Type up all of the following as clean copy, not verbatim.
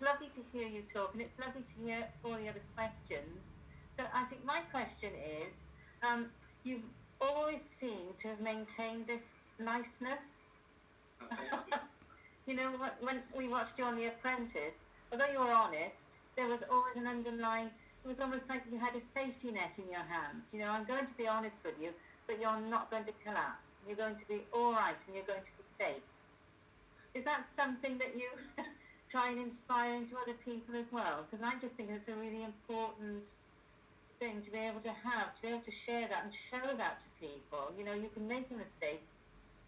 it's lovely to hear you talk, and it's lovely to hear all the other questions. So I think my question is, you've always seemed to have maintained this niceness. You know, when we watched you on The Apprentice, although you were honest, there was always an underlying, it was almost like you had a safety net in your hands. You know, I'm going to be honest with you, but you're not going to collapse. You're going to be all right, and you're going to be safe. Is that something that you try and inspire into other people as well? Because I just think it's a really important thing to be able to have, to be able to share that and show that to people. You know, you can make a mistake,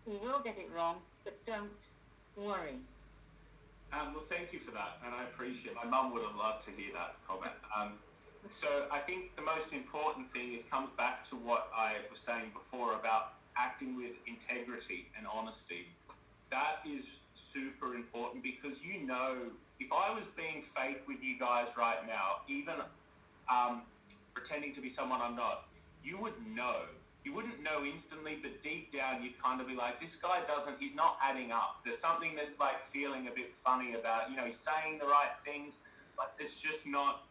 you will get it wrong, but don't worry. Well, thank you for that, and I appreciate it. My mum would have loved to hear that comment. So I think the most important thing comes back to what I was saying before about acting with integrity and honesty. That is super important, because you know, if I was being fake with you guys right now, even pretending to be someone I'm not, you would know. You wouldn't know instantly, but deep down you'd kind of be like, this guy he's not adding up. There's something that's like feeling a bit funny about, you know, he's saying the right things, but there's just not,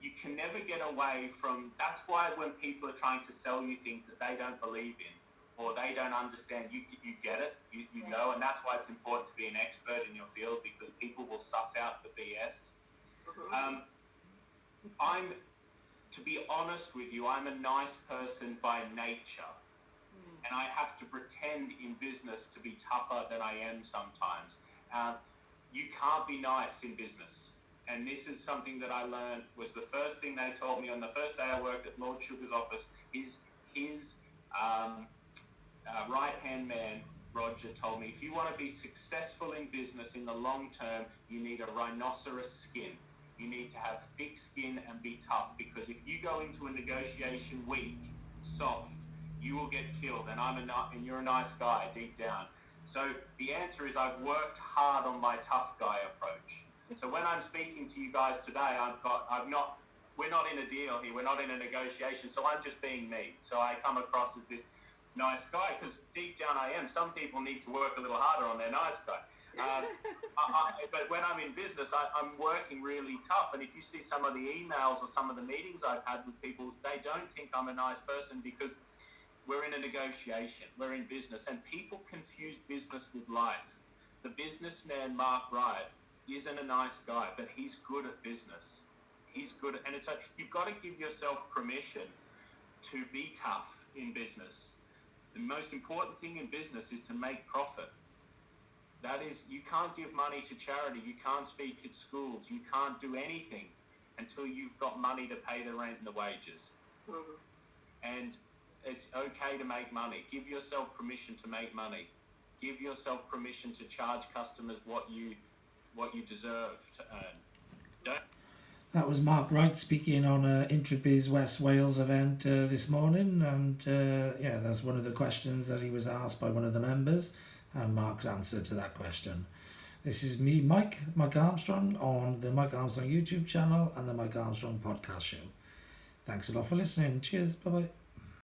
you can never get away from, that's why when people are trying to sell you things that they don't believe in, or they don't understand, you get it, you know, and that's why it's important to be an expert in your field, because people will suss out the BS. To be honest with you, I'm a nice person by nature, and I have to pretend in business to be tougher than I am sometimes. You can't be nice in business, and this is something that I learned, was the first thing they told me on the first day I worked at Lord Sugars' office. His right-hand man, Roger, told me, if you want to be successful in business in the long term, you need a rhinoceros skin. You need to have thick skin and be tough, because if you go into a negotiation weak, soft, you will get killed. And you're a nice guy deep down. So the answer is, I've worked hard on my tough guy approach. So when I'm speaking to you guys today, we're not in a deal here. We're not in a negotiation. So I'm just being me. So I come across as this nice guy, because deep down I am. Some people need to work a little harder on their nice guy. But when I'm in business, I'm working really tough. And if you see some of the emails or some of the meetings I've had with people, they don't think I'm a nice person, because we're in a negotiation. We're in business, and people confuse business with life. The businessman, Mark Wright, isn't a nice guy, but he's good at business. He's good at, and you've got to give yourself permission to be tough in business. The most important thing in business is to make profit. That is, you can't give money to charity, you can't speak at schools, you can't do anything until you've got money to pay the rent and the wages. And it's okay to make money. Give yourself permission to make money. Give yourself permission to charge customers what you deserve to earn. That was Mark Wright speaking on Introbiz West Wales event this morning, and that's one of the questions that he was asked by one of the members, and Mark's answer to that question. This is me, Mike Armstrong, on the Mike Armstrong YouTube channel and the Mike Armstrong podcast show. Thanks a lot for listening. Cheers. Bye-bye.